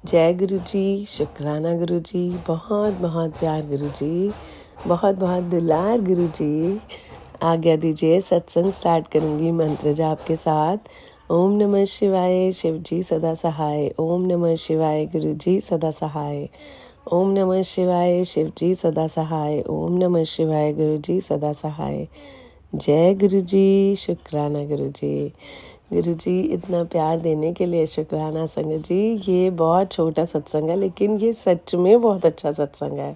जय गुरु जी, शुक्राना गुरु जी, बहुत बहुत प्यार गुरु जी, बहुत बहुत दुलार गुरु जी। आज्ञा दीजिए, सत्संग स्टार्ट करूँगी मंत्र जाप के साथ। ओम नमः शिवाय, शिव जी सदा सहाय। ओम नमः शिवाय, गुरु जी सदा सहाय। ओम नमः शिवाय, शिव जी सदा सहाय। ओम नमः शिवाय, गुरु जी सदा सहाय। जय गुरु जी, शुक्राना गुरु जी। गुरु जी इतना प्यार देने के लिए शुक्राना संगत जी। ये बहुत छोटा सत्संग है, लेकिन ये सच में बहुत अच्छा सत्संग है।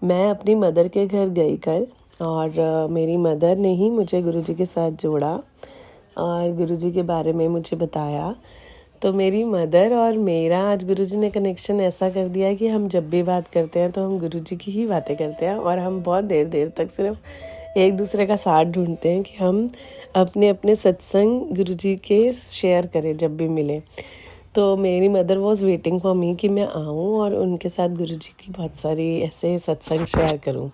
मैं अपनी मदर के घर गई कल, और मेरी मदर ने ही मुझे गुरु जी के साथ जोड़ा और गुरु जी के बारे में मुझे बताया। तो मेरी मदर और मेरा आज गुरु जी ने कनेक्शन ऐसा कर दिया है कि हम जब भी बात करते हैं तो हम गुरु जी की ही बातें करते हैं, और हम बहुत देर देर तक सिर्फ एक दूसरे का साथ ढूंढते हैं कि हम अपने अपने सत्संग गुरु जी के शेयर करें जब भी मिले। तो मेरी mother was waiting for me कि मैं आऊँ और उनके साथ गुरु जी की बहुत सारी ऐसे सत्संग शेयर करूँ।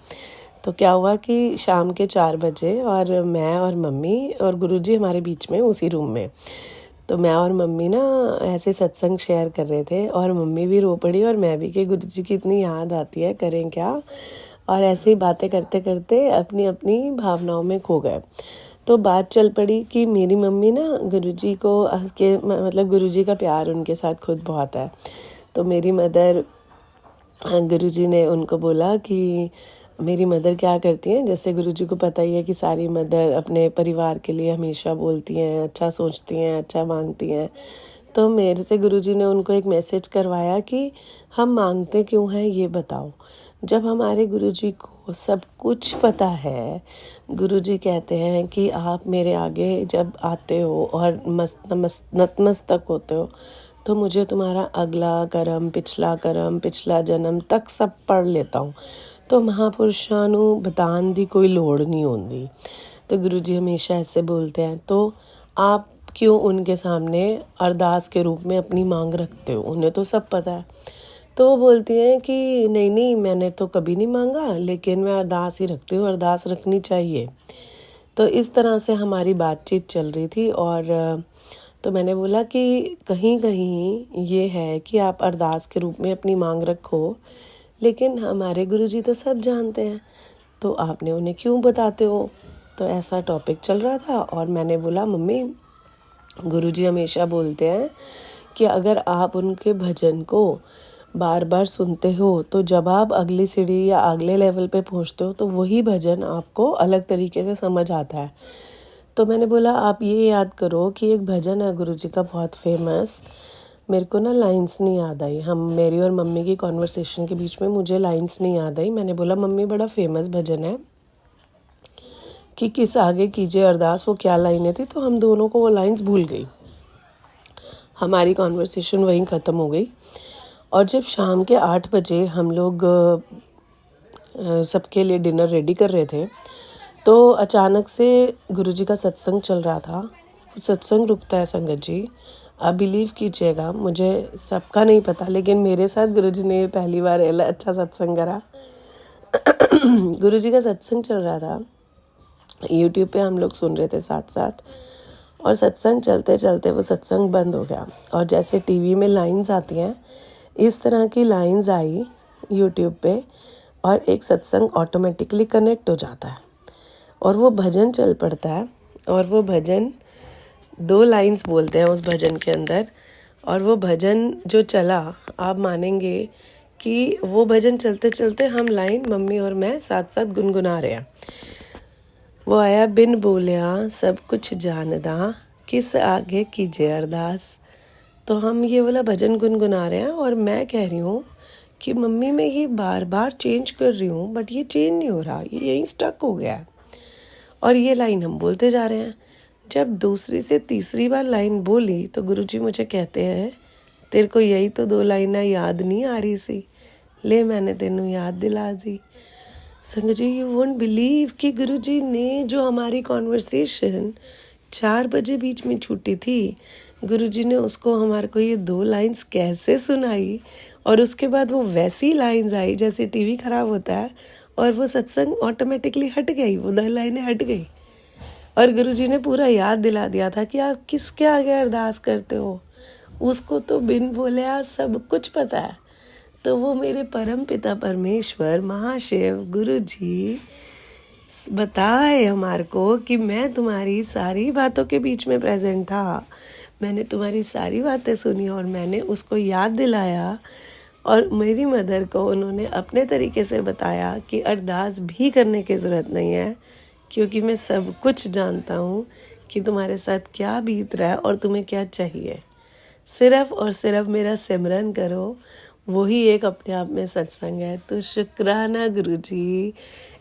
तो क्या हुआ कि शाम के 4 बजे और मैं और मम्मी और गुरु जी हमारे बीच में उसी रूम में, तो मैं और मम्मी ना ऐसे सत्संग शेयर कर रहे थे, और मम्मी भी रो पड़ी और मैं भी कि गुरु जी की इतनी याद आती है, करें क्या। और ऐसे ही बातें करते करते अपनी अपनी भावनाओं में खो गए। तो बात चल पड़ी कि मेरी मम्मी ना गुरु जी को मतलब गुरु जी का प्यार उनके साथ खुद बहुत है। तो मेरी मदर, गुरु जी ने उनको बोला कि मेरी मदर क्या करती हैं, जैसे गुरु जी को पता ही है कि सारी मदर अपने परिवार के लिए हमेशा बोलती हैं, अच्छा सोचती हैं, अच्छा मांगती हैं। तो मेरे से गुरु जी ने उनको एक मैसेज करवाया कि हम मांगते क्यों हैं ये बताओ। जब हमारे गुरु जी को सब कुछ पता है, गुरु जी कहते हैं कि आप मेरे आगे जब आते हो और नतमस्तक होते हो, तो मुझे तुम्हारा अगला कर्म, पिछला जन्म तक सब पढ़ लेता हूँ। तो महापुरुषां नूं बतान दी कोई लोड़ नहीं होती। तो गुरु जी हमेशा ऐसे बोलते हैं। तो आप क्यों उनके सामने अरदास के रूप में अपनी मांग रखते हो, उन्हें तो सब पता है। तो वो बोलती हैं कि नहीं नहीं, मैंने तो कभी नहीं मांगा, लेकिन मैं अरदास ही रखती हूँ, अरदास रखनी चाहिए। तो इस तरह से हमारी बातचीत चल रही थी। और तो मैंने बोला कि कहीं कहीं ये है कि आप अरदास के रूप में अपनी मांग रखो, लेकिन हमारे गुरुजी तो सब जानते हैं, तो आपने उन्हें क्यों बताते हो। तो ऐसा टॉपिक चल रहा था, और मैंने बोला मम्मी, गुरुजी हमेशा बोलते हैं कि अगर आप उनके भजन को बार बार सुनते हो, तो जब आप अगली सीढ़ी या अगले लेवल पे पहुंचते हो, तो वही भजन आपको अलग तरीके से समझ आता है। तो मैंने बोला आप ये याद करो कि एक भजन है गुरुजी का बहुत फेमस, मेरे को ना लाइंस नहीं याद आई, मेरी और मम्मी की कॉन्वर्सेशन के बीच में मुझे लाइंस नहीं याद आई। मैंने बोला मम्मी, बड़ा फेमस भजन है कि किस आगे कीजिए अरदास, वो क्या लाइनें थी। तो हम दोनों को वो लाइंस भूल गई, हमारी कॉन्वर्सेशन वहीं ख़त्म हो गई। और जब शाम के 8 बजे हम लोग सबके लिए डिनर रेडी कर रहे थे, तो अचानक से गुरुजी का सत्संग चल रहा था। सत्संग रुकता है संगत जी, आप बिलीव कीजिएगा, मुझे सबका नहीं पता, लेकिन मेरे साथ गुरुजी ने पहली बार अच्छा सत्संग करा। गुरुजी का सत्संग चल रहा था, यूट्यूब पे हम लोग सुन रहे थे साथ साथ, और सत्संग चलते चलते वो सत्संग बंद हो गया। और जैसे टीवी में लाइंस आती हैं, इस तरह की लाइंस आई यूट्यूब पे, और एक सत्संग ऑटोमेटिकली कनेक्ट हो जाता है और वो भजन चल पड़ता है। और वो भजन 2 लाइंस बोलते हैं उस भजन के अंदर, और वो भजन जो चला, आप मानेंगे कि वो भजन चलते चलते हम लाइन मम्मी और मैं साथ साथ गुनगुना रहे हैं। वो आया बिन बोलिया सब कुछ जानदा, किस आगे कीजिए अरदास। तो हम ये वाला भजन गुनगुना रहे हैं, और मैं कह रही हूँ कि मम्मी मैं ये बार बार चेंज कर रही हूँ, बट ये चेंज नहीं हो रहा, ये यहीं स्टक हो गया है। और ये लाइन हम बोलते जा रहे हैं। जब दूसरी से तीसरी बार लाइन बोली, तो गुरुजी मुझे कहते हैं, तेरे को यही तो 2 लाइनें याद नहीं आ रही सी, ले मैंने तेनू याद दिला दी। संगत जी, यू वोंट बिलीव कि गुरुजी ने जो हमारी कॉन्वर्सेशन 4 बजे बीच में छूटी थी, गुरुजी ने उसको हमारे को ये 2 लाइंस कैसे सुनाई, और उसके बाद वो वैसी लाइंस आई जैसे टीवी ख़राब होता है, और वो सत्संग ऑटोमेटिकली हट गई, वो 2 लाइनें हट गई, और गुरुजी ने पूरा याद दिला दिया था कि आप किसके आगे अरदास करते हो। उसको तो बिन बोले आज सब कुछ पता है। तो वो मेरे परम पिता परमेश्वर महाशिव गुरु जी बताए हमारे को कि मैं तुम्हारी सारी बातों के बीच में प्रेजेंट था, मैंने तुम्हारी सारी बातें सुनी और मैंने उसको याद दिलाया। और मेरी मदर को उन्होंने अपने तरीके से बताया कि अरदास भी करने की ज़रूरत नहीं है, क्योंकि मैं सब कुछ जानता हूँ कि तुम्हारे साथ क्या बीत रहा है और तुम्हें क्या चाहिए। सिर्फ और सिर्फ मेरा सिमरन करो, वही एक अपने आप में सत्संग है। तो शुक्राना गुरुजी,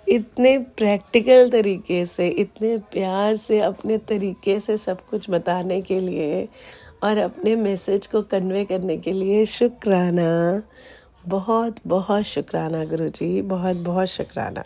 इतने प्रैक्टिकल तरीके से, इतने प्यार से, अपने तरीके से सब कुछ बताने के लिए और अपने मैसेज को कन्वे करने के लिए शुक्राना, बहुत बहुत शुक्राना गुरुजी, बहुत बहुत शुक्राना।